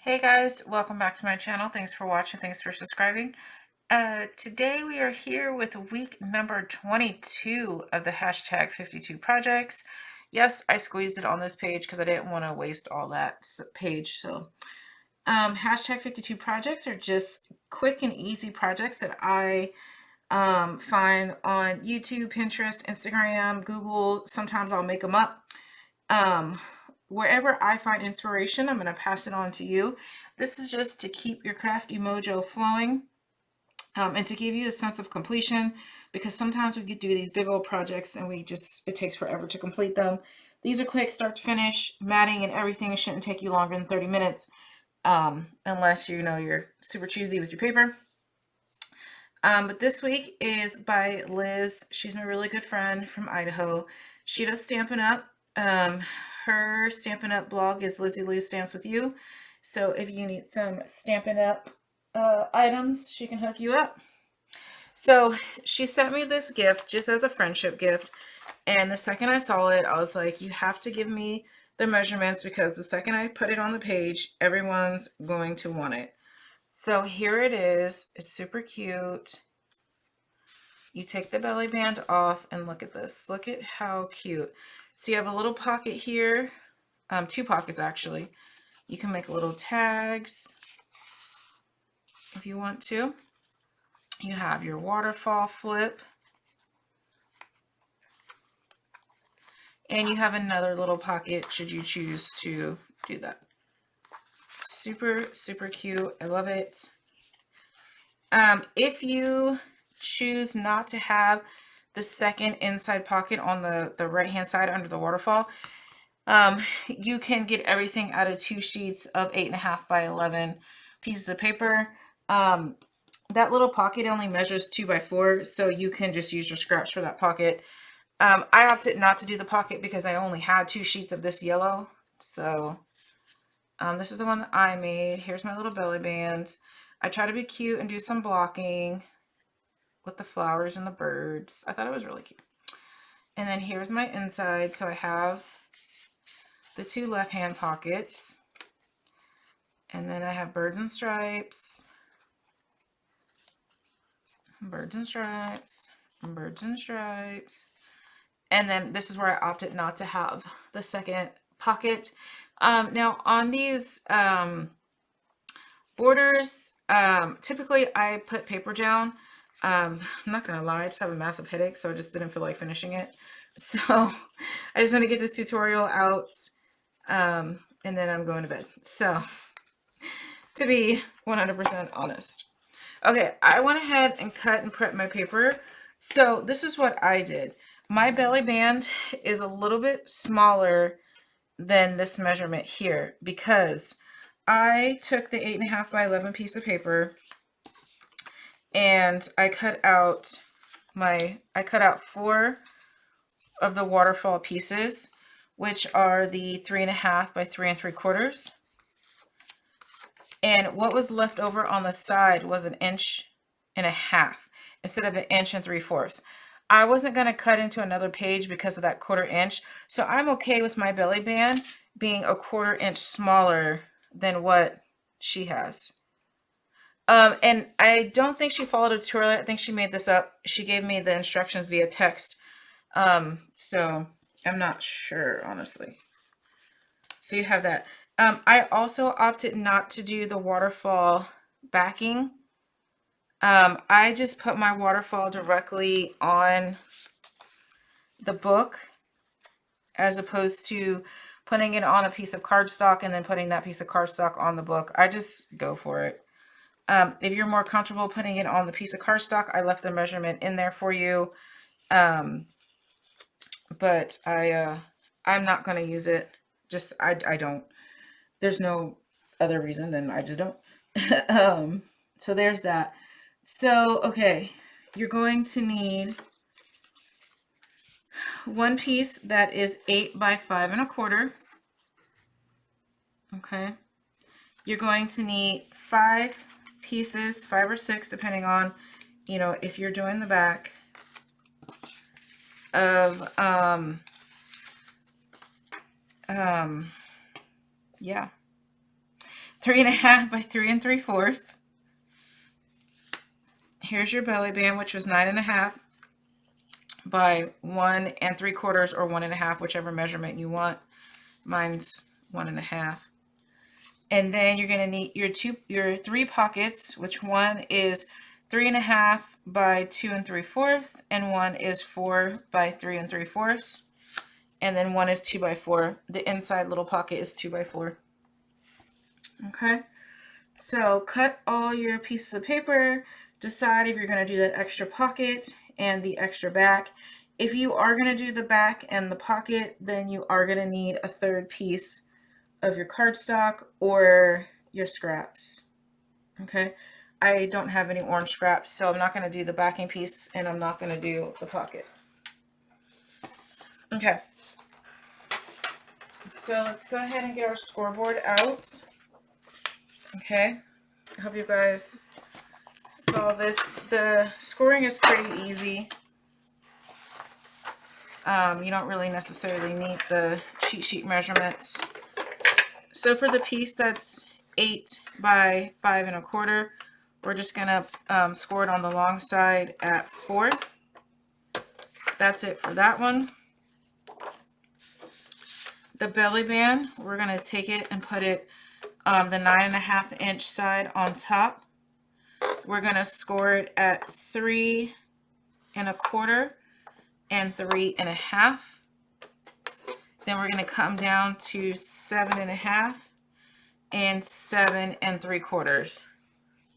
Hey guys, welcome back to my channel. Thanks for watching. Thanks for subscribing. Today we are here with week number 22 of the hashtag 52 projects. Yes, I squeezed it on this page because I didn't want to waste all that page. So hashtag 52 projects are just quick and easy projects that I find on YouTube, Pinterest, Instagram, Google. Sometimes I'll make them up. Wherever I find inspiration, I'm going to pass it on to you. This is just to keep your crafty mojo flowing, and to give you a sense of completion, because sometimes we could do these big old projects and it takes forever to complete them. These are quick start to finish. Matting and everything shouldn't take you longer than 30 minutes, unless you're super choosy with your paper. But this week is by Liz. She's my really good friend from Idaho. She does Stampin' Up. Her Stampin' Up blog is Lizzie Lou Stamps With You. So if you need some Stampin' Up items, she can hook you up. So she sent me this gift just as a friendship gift. And the second I saw it, I was like, you have to give me the measurements, because the second I put it on the page, everyone's going to want it. So here it is. It's super cute. You take the belly band off and look at this. Look at how cute. So you have a little pocket here, two pockets actually. You can make little tags if you want to. You have your waterfall flip. And you have another little pocket should you choose to do that. Super, super cute. I love it. If you choose not to have the second inside pocket on the right hand side under the waterfall, you can get everything out of 2 sheets of 8.5 by 11 pieces of paper. That little pocket only measures 2 by 4, so you can just use your scraps for that pocket. I opted not to do the pocket because I only had 2 sheets of this yellow. So this is the one that I made. Here's my little belly band. I try to be cute and do some blocking with the flowers and the birds. I thought it was really cute. And then here's my inside. So I have the 2 left hand pockets. And then I have birds and stripes. Birds and stripes. Birds and stripes. And then this is where I opted not to have the second pocket. Now on these borders, typically I put paper down. I'm not gonna lie, I just have a massive headache, so I just didn't feel like finishing it. So I just want to get this tutorial out, and then I'm going to bed. So to be 100% honest. Okay, I went ahead and cut and prep my paper. So this is what I did. My belly band is a little bit smaller than this measurement here, because I took the 8.5 by 11 piece of paper and I cut out 4 of the waterfall pieces, which are the 3.5 by 3 3/4. And what was left over on the side was 1.5 inches instead of 1 3/4 inches. I wasn't going to cut into another page because of that 1/4 inch. So I'm okay with my belly band being a 1/4 inch smaller than what she has. And I don't think she followed a tutorial. I think she made this up. She gave me the instructions via text. So I'm not sure, honestly. So you have that. I also opted not to do the waterfall backing. I just put my waterfall directly on the book, as opposed to putting it on a piece of cardstock and then putting that piece of cardstock on the book. I just go for it. If you're more comfortable putting it on the piece of cardstock, I left the measurement in there for you. But I'm not going to use it. Just, I don't. There's no other reason than I just don't. So there's that. So, okay, you're going to need one piece that is 8 by 5 1/4. Okay. You're going to need 5 pieces, 5 or 6, depending on, if you're doing the back, of, yeah, 3.5 by 3 3/4. Here's your belly band, which was 9.5 by 1 3/4 or 1.5, whichever measurement you want. Mine's 1.5. And then you're going to need your 3 pockets, which one is 3.5 by 2 3/4, and one is 4 by 3 3/4, and then one is 2 by 4. The inside little pocket is 2 by 4. Okay, so cut all your pieces of paper. Decide if you're going to do that extra pocket and the extra back. If you are going to do the back and the pocket, then you are going to need a 3rd piece of your cardstock or your scraps. Okay, I don't have any orange scraps, so I'm not going to do the backing piece and I'm not going to do the pocket. Okay, so let's go ahead and get our scoreboard out. Okay, I hope you guys saw this. The scoring is pretty easy. You don't really necessarily need the cheat sheet measurements. So for the piece that's 8 by 5 1/4, we're just gonna score it on the long side at 4. That's it for that one. The belly band, we're gonna take it and put it the 9.5 inch side on top. We're gonna score it at 3 1/4 and 3 1/2. Then we're gonna come down to 7.5 and 7 3/4.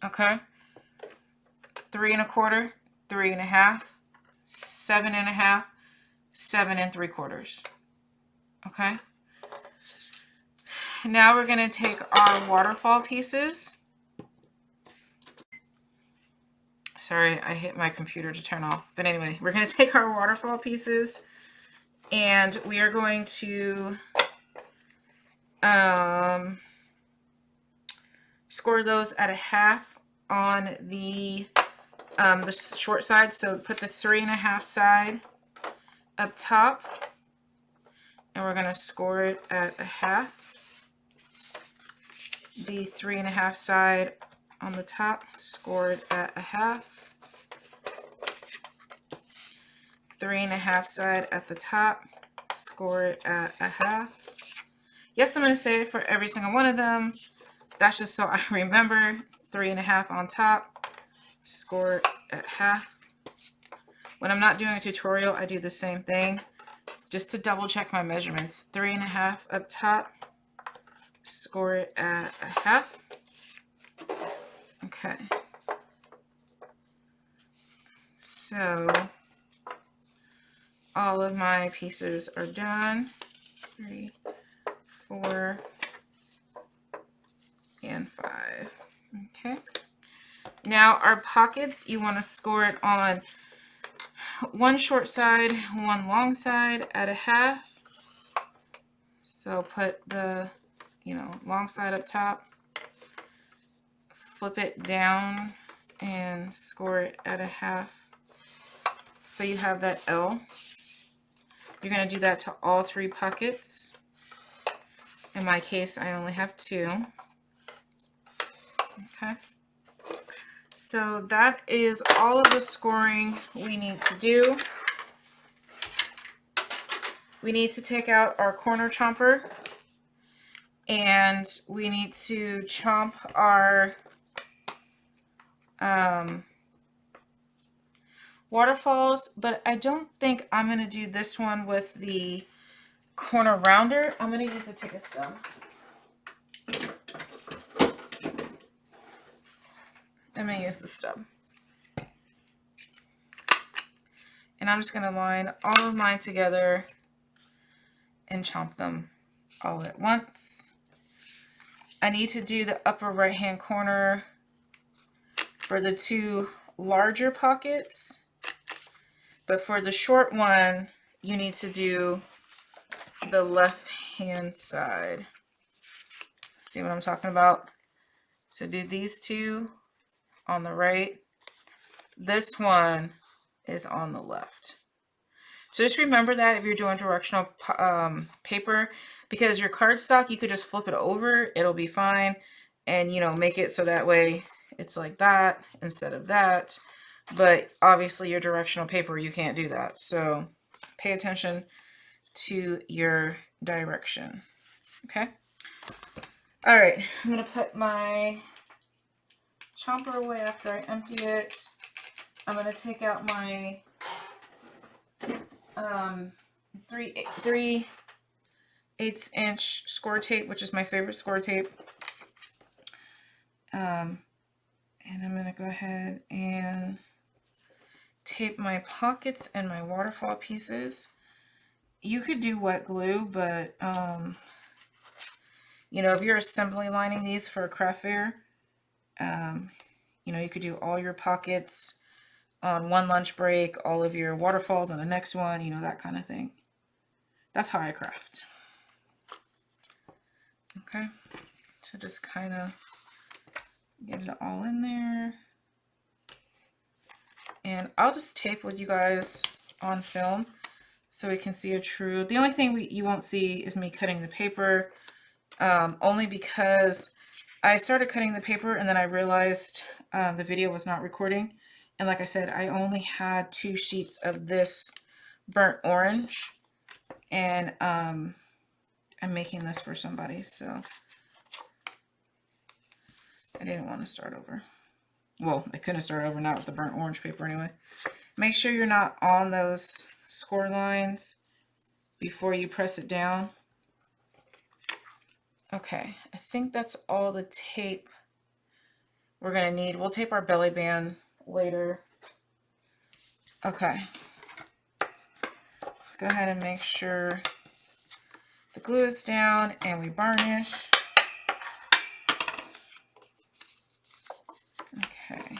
Okay, 3 1/4, 3 1/2, 7 1/2, 7 3/4. Okay, now we're going to take our waterfall pieces. Sorry, I hit my computer to turn off. But anyway, we're going to take our waterfall pieces and we are going to score those at 1/2 on the short side. So put the 3 1/2 side up top, and we're going to score it at 1/2. The 3 1/2 side on the top, score it at 1/2. 3 1/2 side at the top, score it at 1/2. Yes, I'm going to say it for every single one of them. That's just so I remember. 3 1/2 on top, score it at 1/2. When I'm not doing a tutorial, I do the same thing just to double check my measurements. 3 1/2 up top, score it at 1/2. Okay. So all of my pieces are done. 3, 4, and 5. Okay. Now our pockets, you want to score it on one short side, one long side at 1/2. So put the, long side up top, flip it down and score it at 1/2. So you have that L. You're going to do that to all 3 pockets. In my case, I only have 2. Okay. So that is all of the scoring we need to do. We need to take out our corner chomper, and we need to chomp our waterfalls, but I don't think I'm going to do this one with the corner rounder. I'm going to use the ticket stub. I'm going to use the stub. And I'm just going to line all of mine together and chomp them all at once. I need to do the upper right hand corner for the 2 larger pockets, but for the short one you need to do the left hand side. See what I'm talking about? So do these 2 on the right. This one is on the left. So just remember that if you're doing directional paper, because your cardstock, you could just flip it over, it'll be fine. and, you know, make it so that way it's like that instead of that. But obviously your directional paper, you can't do that. So pay attention to your direction. Okay. All right. I'm going to put my chomper away after I empty it. I'm going to take out my 3/8 inch score tape, which is my favorite score tape. And I'm going to go ahead and tape my pockets and my waterfall pieces. You could do wet glue, but you know, if you're assembly lining these for a craft fair, you know, you could do all your pockets on one lunch break, all of your waterfalls on the next one, you know, that kind of thing. That's how I craft. Okay, so just kind of get it all in there. And I'll just tape with you guys on film so we can see a true, the only thing you won't see is me cutting the paper, only because I started cutting the paper and then I realized the video was not recording. And like I said, I only had 2 sheets of this burnt orange, and I'm making this for somebody, so I didn't want to start over. Well, I couldn't start over, not with the burnt orange paper anyway. Make sure you're not on those score lines before you press it down. Okay, I think that's all the tape we're going to need. We'll tape our belly band later. Okay, let's go ahead and make sure the glue is down and we varnish. Okay.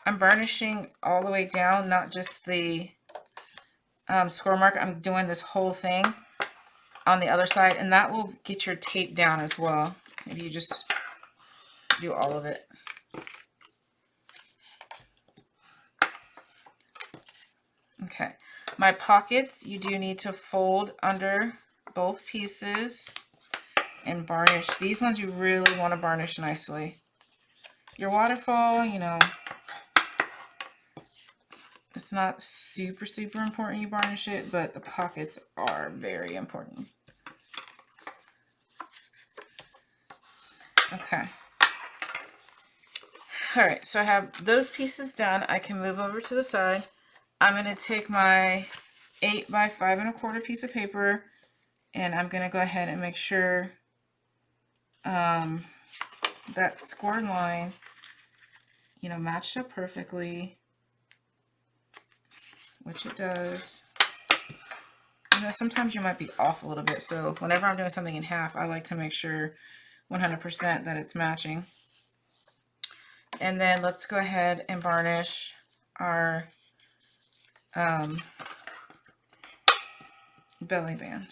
I'm burnishing all the way down, not just the score marker. I'm doing this whole thing on the other side, and that will get your tape down as well if you just do all of it. Okay, my pockets, you do need to fold under both pieces and varnish. These ones you really want to varnish nicely. Your waterfall, you know, it's not super important you varnish it, but the pockets are very important. Okay. All right, so I have those pieces done. I can move over to the side. I'm going to take my 8 by 5 1/4 piece of paper, and I'm going to go ahead and make sure that scored line, you know, matched up perfectly, which it does. You know, sometimes you might be off a little bit, so whenever I'm doing something in half, I like to make sure 100% that it's matching. And then let's go ahead and varnish our belly band.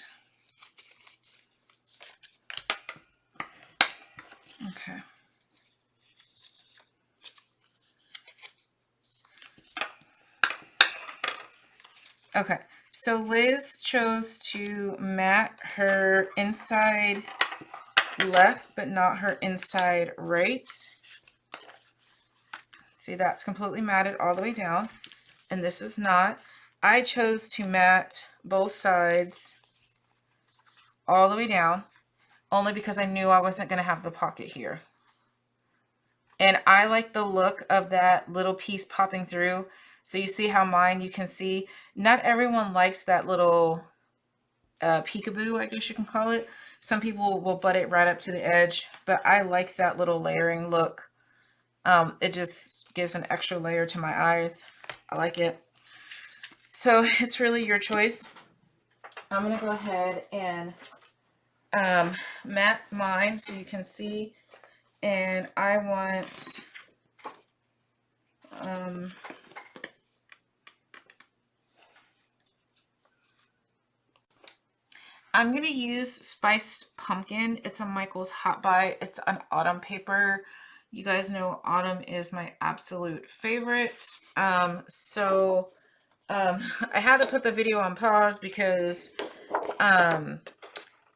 Okay. Okay, so Liz chose to mat her inside left, but not her inside right. See, that's completely matted all the way down, and this is not. I chose to mat both sides all the way down, only because I knew I wasn't going to have the pocket here. And I like the look of that little piece popping through. So you see how mine, you can see, not everyone likes that little peekaboo, I guess you can call it. Some people will butt it right up to the edge, but I like that little layering look. It just gives an extra layer to my eyes. I like it. So it's really your choice. I'm going to go ahead and mat mine so you can see. And I want I'm going to use Spiced Pumpkin. It's a Michael's Hot Buy. It's an autumn paper. You guys know autumn is my absolute favorite. So I had to put the video on pause because I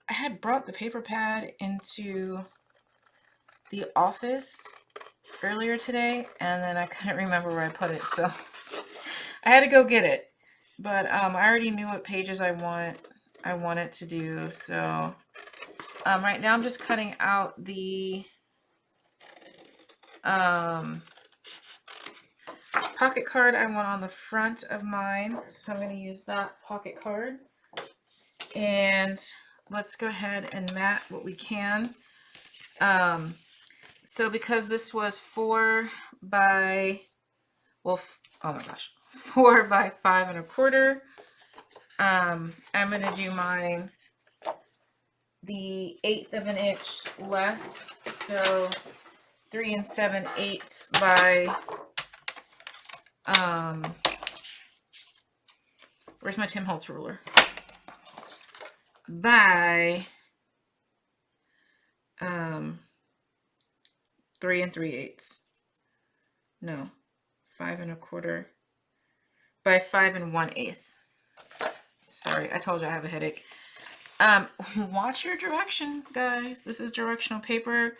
had brought the paper pad into the office earlier today, and then I couldn't remember where I put it, so I had to go get it. But I already knew what pages I wanted to do, so right now I'm just cutting out the pocket card I want on the front of mine, so I'm going to use that pocket card. And let's go ahead and mat what we can. So because this was 4 by, well, oh my gosh, 4 by 5 1/4. I'm going to do mine the 1/8 of an inch less, so 3 7/8 by, where's my Tim Holtz ruler? By 3 3/8. No, 5 1/4 by 5 1/8. Sorry, I told you I have a headache. Watch your directions, guys. This is directional paper,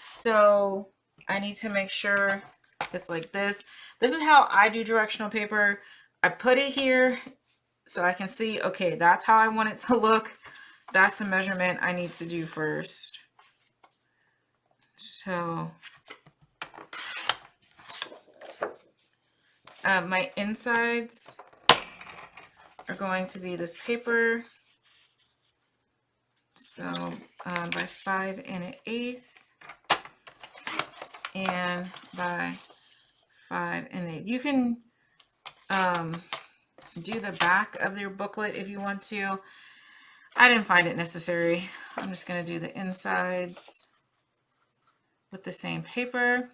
so I need to make sure it's like this. This is how I do directional paper. I put it here so I can see, okay, that's how I want it to look. That's the measurement I need to do first. So my insides are going to be this paper. So by 5 1/8 and by 5 1/8. You can do the back of your booklet if you want to. I didn't find it necessary. I'm just going to do the insides with the same paper.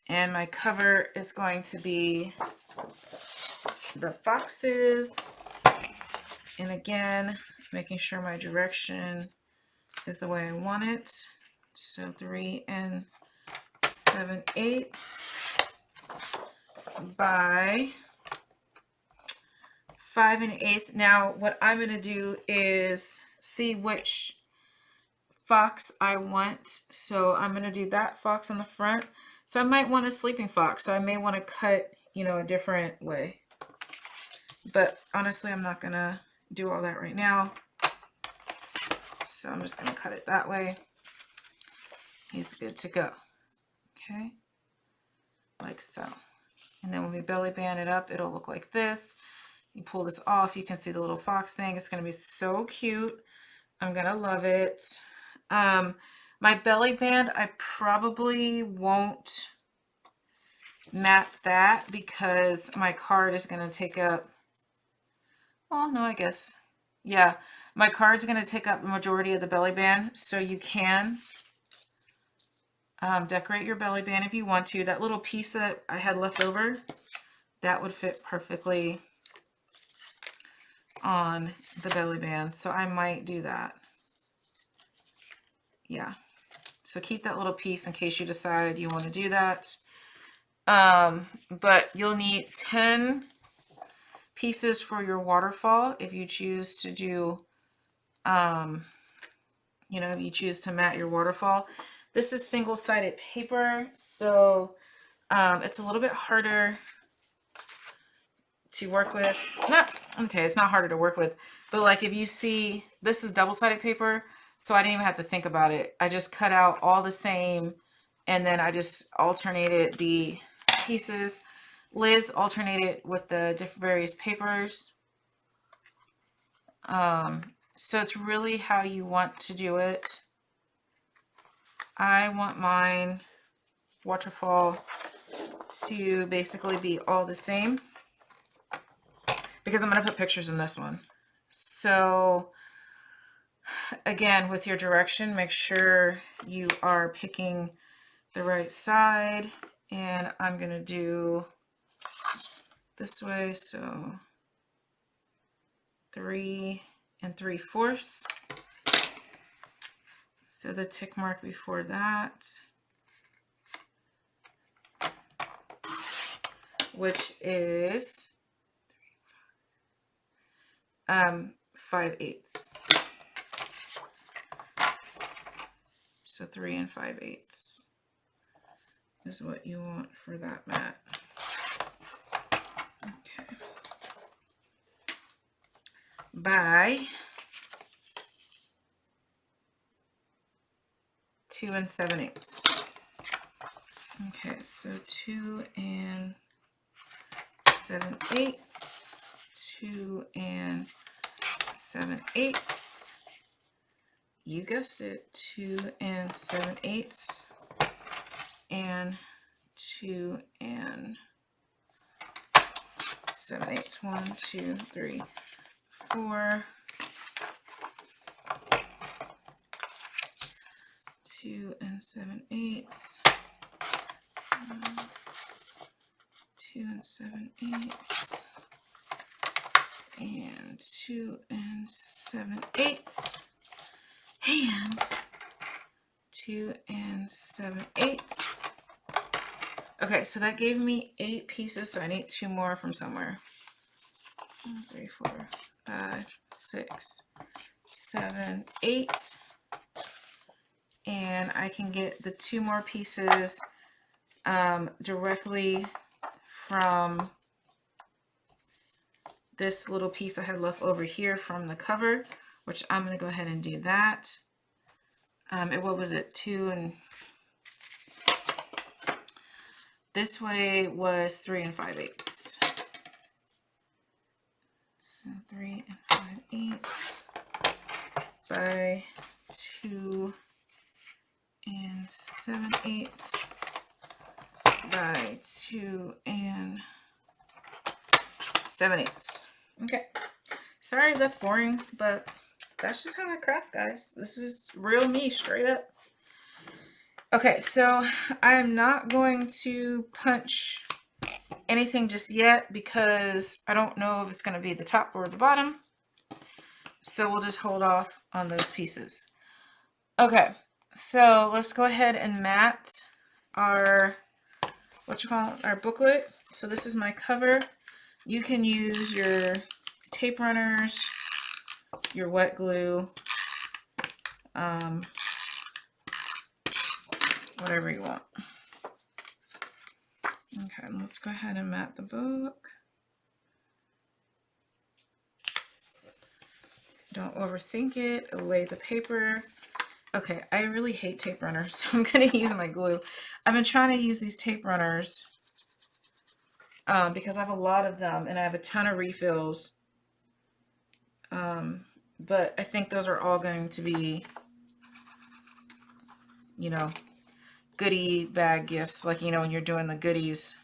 And my cover is going to be the foxes. And again, making sure my direction is the way I want it. So 3 7/8 by 5 1/8. Now what I'm going to do is see which fox I want. So I'm going to do that fox on the front. So I might want a sleeping fox. So I may want to cut, you know, a different way. But honestly, I'm not going to do all that right now. So I'm just going to cut it that way. He's good to go. Okay. Like so. And then when we belly band it up, it'll look like this. You pull this off, you can see the little fox thing. It's going to be so cute. I'm going to love it. My belly band, I probably won't mat that because my card is going to take up, well, no, I guess. Yeah, my card's going to take up the majority of the belly band. So you can decorate your belly band if you want to. That little piece that I had left over, that would fit perfectly on the belly band. So I might do that. Yeah. So keep that little piece in case you decide you want to do that. But you'll need 10 pieces for your waterfall if you choose to do, you know, if you choose to mat your waterfall. This is single-sided paper, so it's a little bit harder to work with. It's not harder to work with, but like if you see, this is double-sided paper, so I didn't even have to think about it. I just cut out all the same, and then I just alternated the pieces. Liz alternated with the different various papers. So it's really how you want to do it. I want mine waterfall to basically be all the same because I'm going to put pictures in this one. So again, with your direction, make sure you are picking the right side, and I'm going to do this way. So 3 3/4. So the tick mark before that. which is 5/8. So 3 5/8 is what you want for that mat. Okay. By 2 7/8. Okay, so 2 7/8, 2 7/8. You guessed it, 2 7/8, and 2 7/8. 1, 2, 3, 4. 2 7/8. 2 7/8. And 2 7/8. And 2 7/8. Okay, so that gave me 8 pieces, so I need 2 more from somewhere. 1, 3, 4, 5, 6, 7, 8. And I can get the 2 more pieces directly from this little piece I had left over here from the cover, which I'm going to go ahead and do that. What was it? 2 and this way was 3 5/8. So 3 5/8 by 2 7/8 by 2 7/8. Okay. Sorry if that's boring, but that's just how I craft, guys. This is real me, straight up. Okay, so I'm not going to punch anything just yet because I don't know if it's going to be the top or the bottom. So we'll just hold off on those pieces. Okay, so let's go ahead and mat our, our booklet. So this is my cover. You can use your tape runners, your wet glue, whatever you want. Okay, let's go ahead and mat the book. Don't overthink it. Lay the paper. Okay, I really hate tape runners, so I'm going to use my glue. I've been trying to use these tape runners because I have a lot of them and I have a ton of refills. But I think those are all going to be, you know, goodie bag gifts, like, you know, when you're doing the goodies.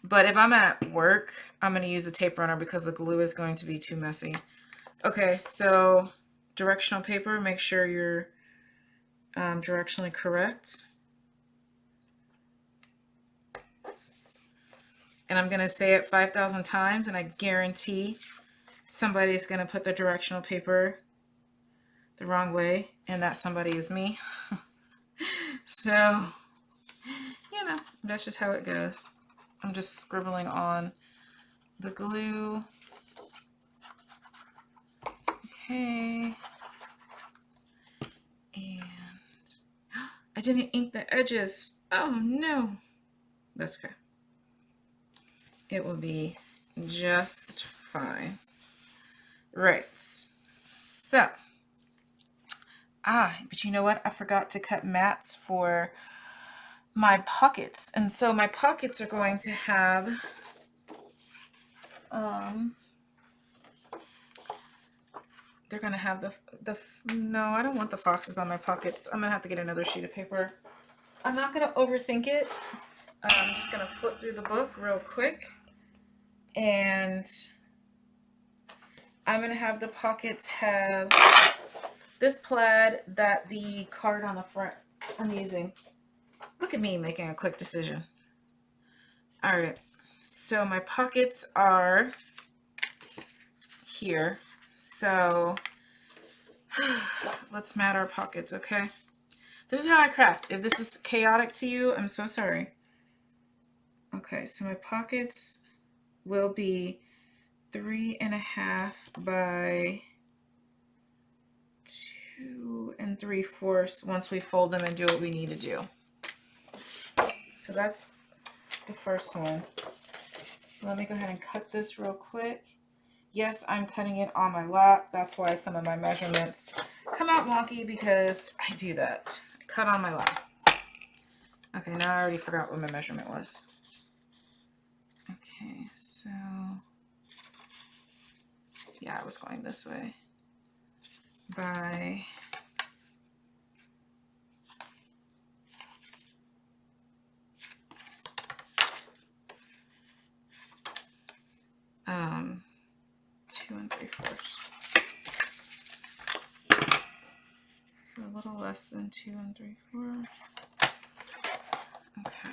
But if I'm at work, I'm going to use a tape runner because the glue is going to be too messy. Okay, so directional paper, make sure you're directionally correct. And I'm going to say it 5,000 times, and I guarantee somebody's going to put the directional paper the wrong way, and that somebody is me. So, you know, that's just how it goes. I'm just scribbling on the glue. Okay. And I didn't ink the edges. Oh no. That's okay. It will be just fine. Right. So, but you know what? I forgot to cut mats for my pockets. And so my pockets are going to have, they're going to have no, I don't want the foxes on my pockets. I'm going to have to get another sheet of paper. I'm not going to overthink it. I'm just going to flip through the book real quick. And I'm going to have the pockets have this plaid that the card on the front I'm using. Look at me making a quick decision. All right, so my pockets are here. So let's mat our pockets, okay? This is how I craft. If this is chaotic to you, I'm so sorry. Okay, so my pockets will be 3.5 by 2 3/4 once we fold them and do what we need to do. So that's the first one. So let me go ahead and cut this real quick. Yes, I'm cutting it on my lap. That's why some of my measurements come out wonky, because I do that. I cut on my lap. Okay, now I already forgot what my measurement was. Okay, so yeah, I was going this way. By 2 3/4. So a little less than 2 3/4. Okay.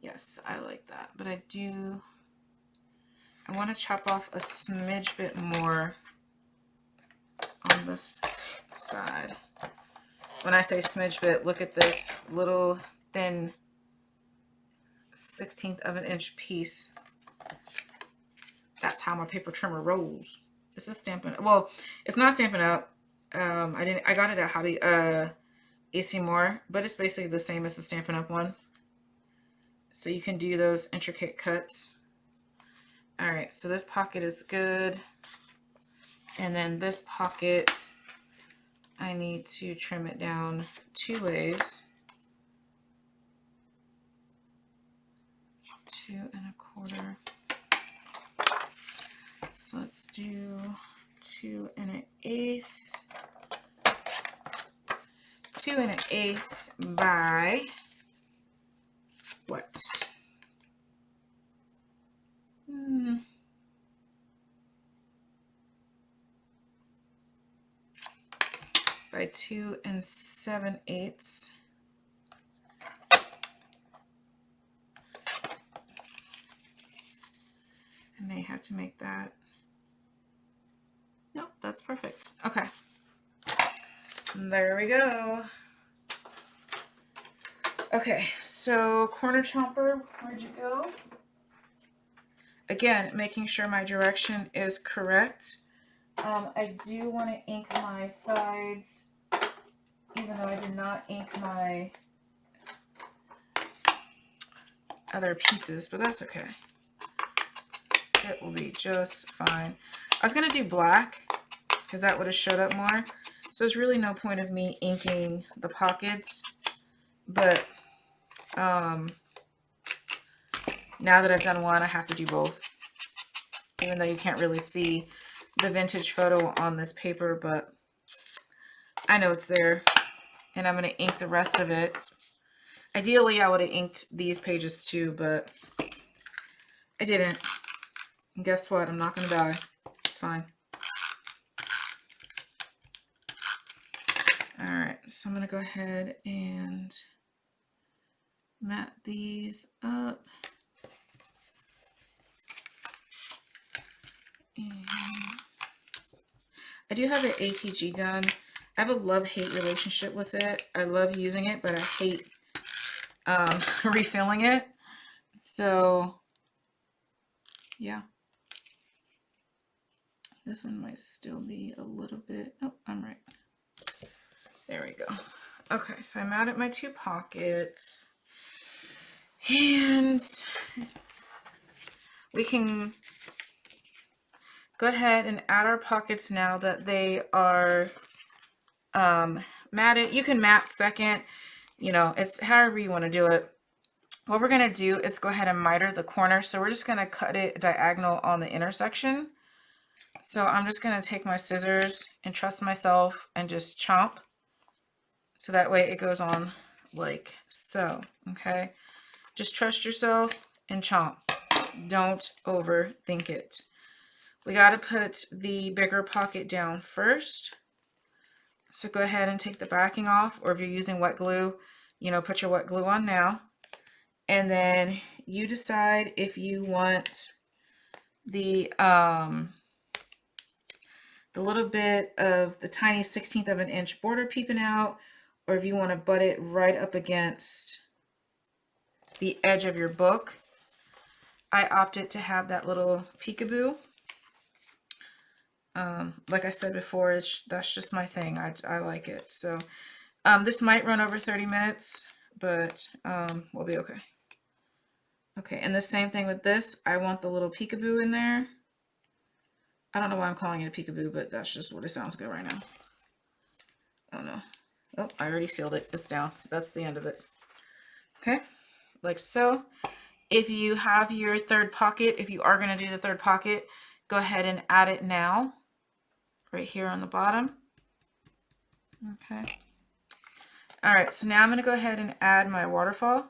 Yes, I like that, but I want to chop off a smidge bit more on this side. When I say smidge bit, look at this little thin 1/16 of an inch piece. That's how my paper trimmer rolls. This is Stampin' Up. Well, it's not Stampin' Up. I got it at Hobby AC Moore, but it's basically the same as the Stampin' Up one. So you can do those intricate cuts. All right, so this pocket is good. And then this pocket, I need to trim it down 2 ways. 2 1/4. So let's do 2 1/8. 2 1/8 by what? By 2 7/8. I may have to make that. Nope, that's perfect. Okay. There we go. Okay, so corner chomper, where'd you go? Again, making sure my direction is correct. I do want to ink my sides, even though I did not ink my other pieces, but that's okay. It will be just fine. I was going to do black because that would have showed up more. So there's really no point of me inking the pockets, but now that I've done one, I have to do both. Even though you can't really see the vintage photo on this paper, but I know it's there. And I'm going to ink the rest of it. Ideally, I would have inked these pages too, but I didn't. And guess what? I'm not going to die. It's fine. All right, so I'm going to go ahead and mat these up. And I do have an ATG gun. I have a love-hate relationship with it. I love using it, but I hate refilling it. So, yeah. This one might still be a little bit... Oh, I'm right. There we go. Okay, so I'm out at my 2 pockets. And we can go ahead and add our pockets now that they are matted. You can mat second, you know, it's however you want to do it. What we're going to do is go ahead and miter the corner. So we're just going to cut it diagonal on the intersection. So I'm just going to take my scissors and trust myself and just chomp. So that way it goes on like so, okay? Just trust yourself and chomp. Don't overthink it. We got to put the bigger pocket down first. So go ahead and take the backing off, or if you're using wet glue, you know, put your wet glue on now. And then you decide if you want the the little bit of the tiny 1/16 of an inch border peeping out, or if you want to butt it right up against the edge of your book. I opted to have that little peekaboo. Like I said before, that's just my thing. I like it. So this might run over 30 minutes, but we'll be okay. Okay, and the same thing with this. I want the little peekaboo in there. I don't know why I'm calling it a peekaboo, but that's just what it sounds good right now. Oh no. Oh, I already sealed it. It's down. That's the end of it. Okay, like so. If you have your third pocket, if you are going to do the third pocket, go ahead and add it now. Right here on the bottom. Okay. All right, so now I'm going to go ahead and add my waterfall.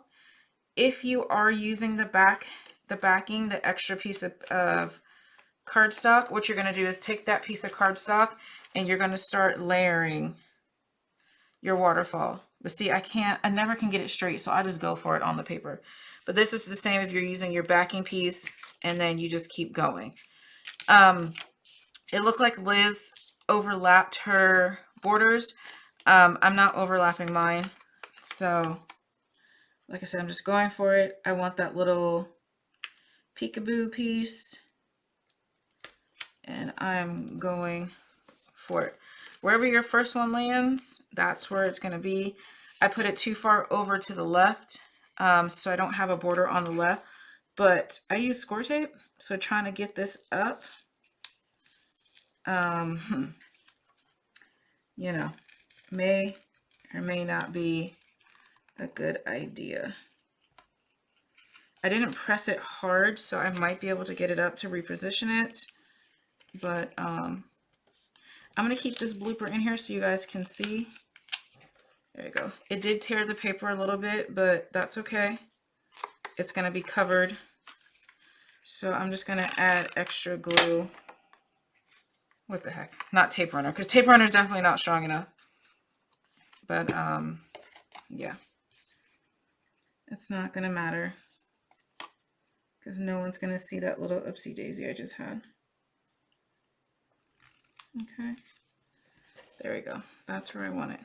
If you are using the backing, the extra piece of cardstock, what you're going to do is take that piece of cardstock and you're going to start layering your waterfall. But see, I never can get it straight, so I just go for it on the paper. But this is the same if you're using your backing piece, and then you just keep going. It looked like Liz overlapped her borders. I'm not overlapping mine. So, like I said, I'm just going for it. I want that little peekaboo piece. And I'm going for it. Wherever your first one lands, that's where it's going to be. I put it too far over to the left, so I don't have a border on the left. But I use score tape, so trying to get this up, you know, may or may not be a good idea. I didn't press it hard, so I might be able to get it up to reposition it. But I'm going to keep this blooper in here so you guys can see. There you go. It did tear the paper a little bit, but that's okay. It's going to be covered. So I'm just going to add extra glue. What the heck? Not tape runner, because tape runner is definitely not strong enough. But yeah. It's not going to matter, because no one's going to see that little oopsie daisy I just had. Okay. There we go. That's where I want it.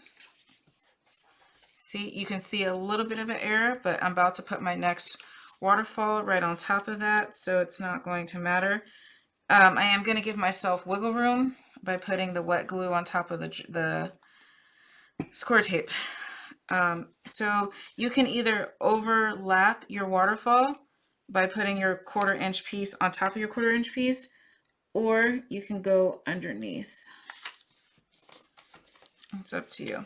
See, you can see a little bit of an error, but I'm about to put my next waterfall right on top of that, so it's not going to matter. I am going to give myself wiggle room by putting the wet glue on top of the score tape. So you can either overlap your waterfall by putting your 1/4 inch piece on top of your 1/4 inch piece, or you can go underneath. It's up to you.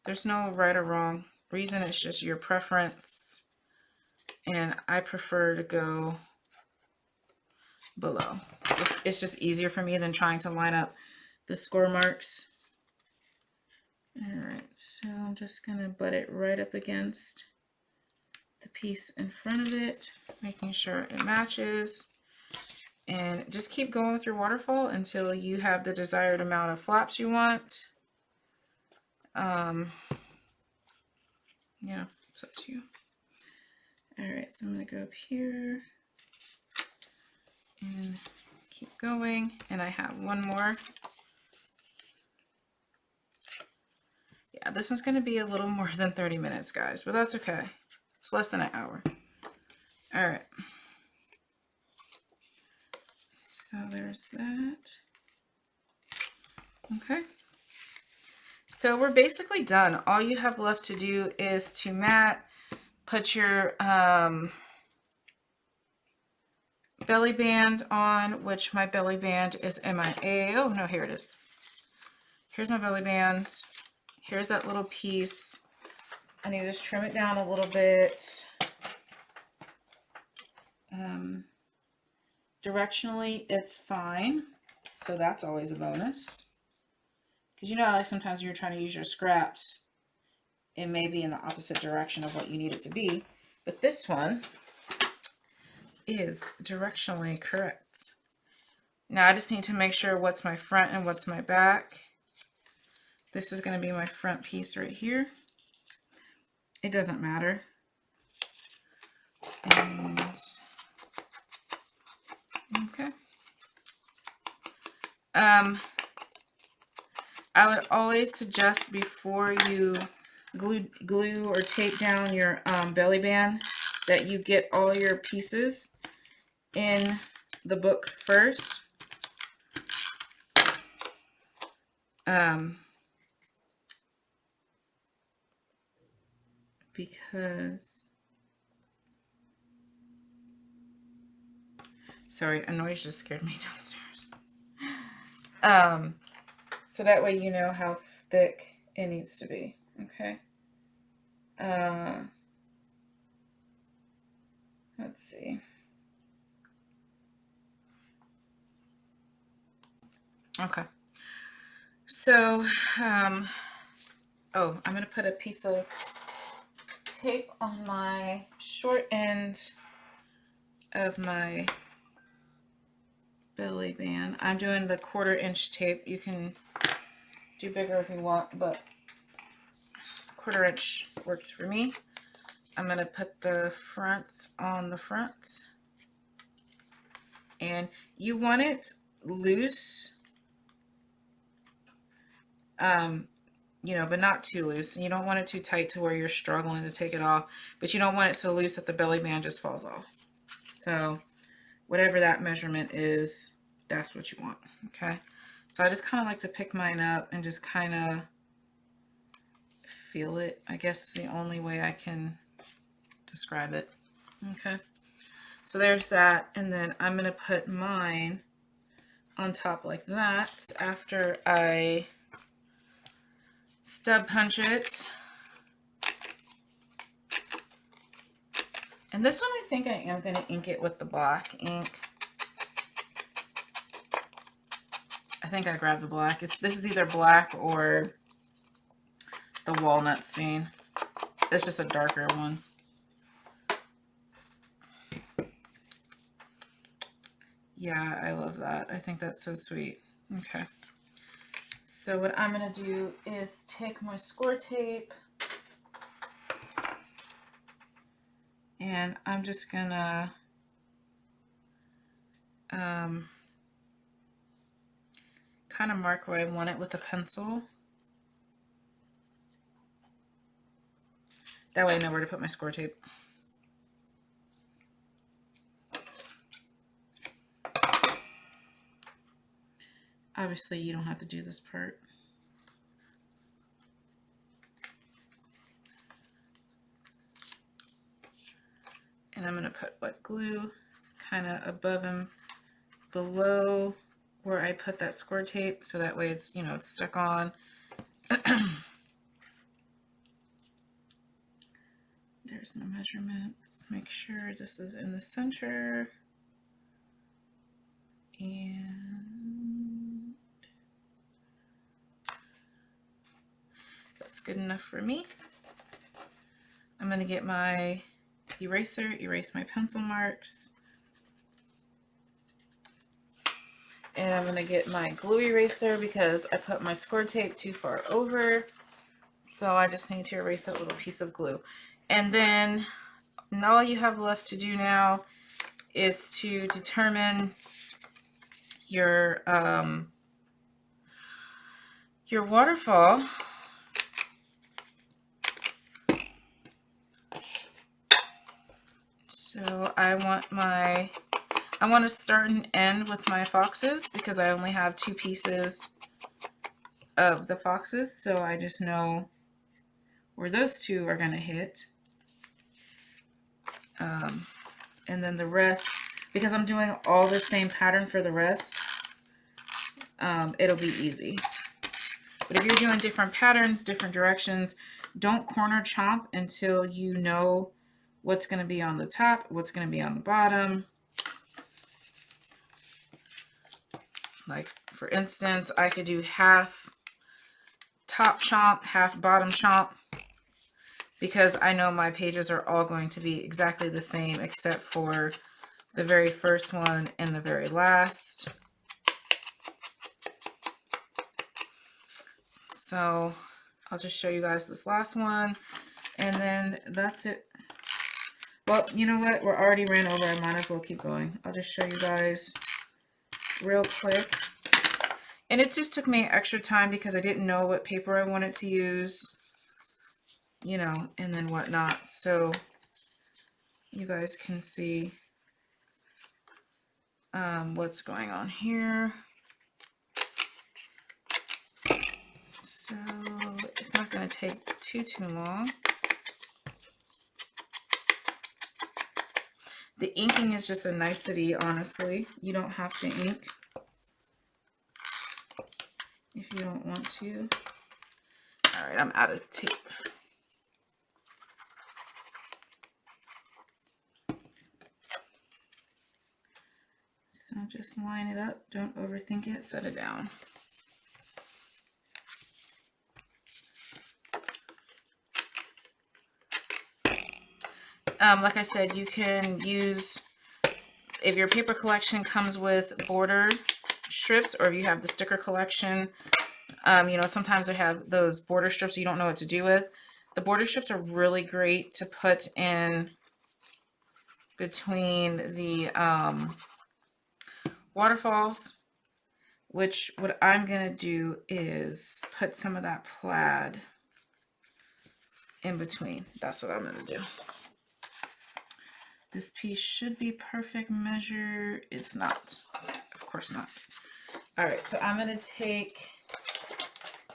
There's no right or wrong reason. It's just your preference. And I prefer to go below. It's just easier for me than trying to line up the score marks. All right, so I'm just going to butt it right up against the piece in front of it, making sure it matches. And just keep going with your waterfall until you have the desired amount of flaps you want. Yeah, it's up to you. All right, so I'm going to go up here and keep going. And I have one more. Yeah, this one's going to be a little more than 30 minutes, guys, but that's okay. It's less than an hour. All right. So there's that. Okay. So we're basically done. All you have left to do is to mat, put your belly band on, which my belly band is MIA. Oh, no, here it is. Here's my belly band. Here's that little piece. I need to just trim it down a little bit. Directionally, it's fine. So that's always a bonus. Because you know, like sometimes you're trying to use your scraps, it may be in the opposite direction of what you need it to be. But this one is directionally correct. Now I just need to make sure what's my front and what's my back. This is going to be my front piece right here. It doesn't matter. And okay. I would always suggest before you glue or tape down your belly band that you get all your pieces in the book first. Because, sorry, a noise just scared me downstairs. So that way you know how thick it needs to be. Okay. Let's see. Okay. So, oh, I'm going to put a piece of tape on my short end of my belly band. I'm doing the 1/4 inch tape. You can do bigger if you want, but 1/4 inch works for me. I'm going to put the fronts on the front. And you want it loose, you know, but not too loose. And you don't want it too tight to where you're struggling to take it off, but you don't want it so loose that the belly band just falls off. So whatever that measurement is, that's what you want. Okay. So I just kind of like to pick mine up and just kind of feel it. I guess it's the only way I can describe it. Okay. So there's that. And then I'm going to put mine on top like that after I stub punch it. And this one I think I am going to ink it with the black ink. I think I grabbed the black. This is either black or the walnut stain. It's just a darker one. Yeah, I love that. I think that's so sweet. Okay. So what I'm going to do is take my score tape and I'm just going to kind of mark where I want it with a pencil. That way I know where to put my score tape. Obviously, you don't have to do this part. And I'm going to put wet glue kind of above and below where I put that score tape, so that way it's, you know, it's stuck on. There's my measurements. Make sure this is in the center. And that's good enough for me. I'm going to get my eraser, erase my pencil marks. And I'm going to get my glue eraser because I put my score tape too far over. So I just need to erase that little piece of glue. And then all you have left to do now is to determine your waterfall. So I want to start and end with my foxes because I only have 2 pieces of the foxes, so I just know where those 2 are going to hit. And then the rest, because I'm doing all the same pattern for the rest, it'll be easy. But if you're doing different patterns, different directions, don't corner chomp until you know what's going to be on the top, what's going to be on the bottom. Like, for instance, I could do half top chomp, half bottom chomp, because I know my pages are all going to be exactly the same except for the very first one and the very last. So I'll just show you guys this last one and then that's it. Well, you know what? We're already ran over. I might as well keep going. I'll just show you guys real quick. And it just took me extra time because I didn't know what paper I wanted to use, you know, and then whatnot. So you guys can see what's going on here. So it's not going to take too long. The inking is just a nicety, honestly. You don't have to ink if you don't want to. All right, I'm out of tape. So just line it up. Don't overthink it. Set it down. Like I said, you can use, if your paper collection comes with border strips, or if you have the sticker collection, you know, sometimes they have those border strips you don't know what to do with. The border strips are really great to put in between the waterfalls, which what I'm going to do is put some of that plaid in between. That's what I'm going to do. This piece should be perfect measure. It's not. Of course not. All right, so I'm going to take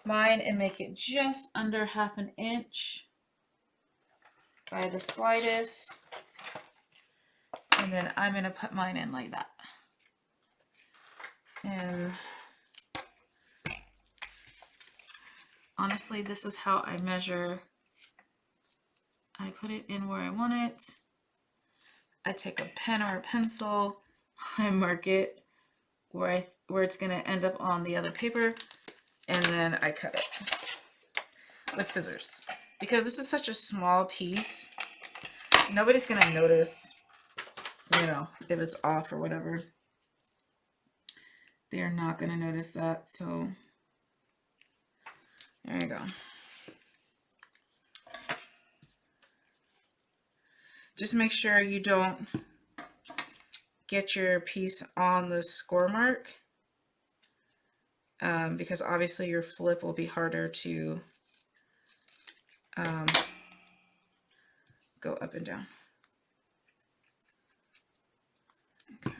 mine and make it just under 1/2 inch by the slightest. And then I'm going to put mine in like that. And honestly, this is how I measure. I put it in where I want it. I take a pen or a pencil, I mark it where it's going to end up on the other paper, and then I cut it with scissors. Because this is such a small piece, nobody's going to notice, you know, if it's off or whatever. They're not going to notice that. So there you go. Just make sure you don't get your piece on the score mark, because obviously your flip will be harder to go up and down. Okay.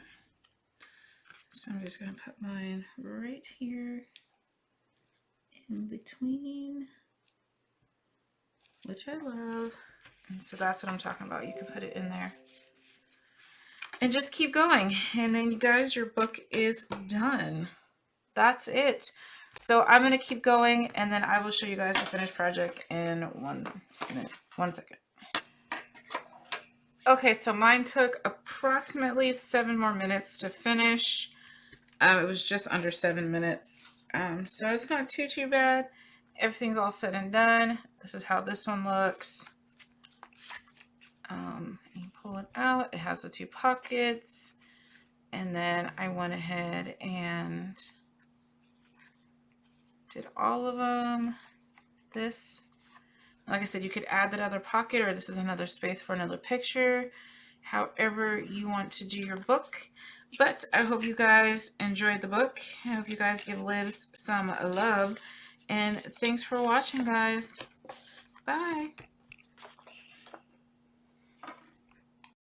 So I'm just going to put mine right here in between, which I love. And so that's what I'm talking about. You can put it in there and just keep going. And then you guys, your book is done. That's it. So I'm going to keep going, and then I will show you guys the finished project in 1 minute, 1 second. Okay, so mine took approximately 7 more minutes to finish. It was just under 7 minutes. So it's not too bad. Everything's all said and done. This is how this one looks. You pull it out, it has the 2 pockets, and then I went ahead and did all of them. This, like I said, you could add that other pocket, or this is another space for another picture, however you want to do your book. But I hope you guys enjoyed the book. I hope you guys give Liz some love, and thanks for watching, guys. Bye.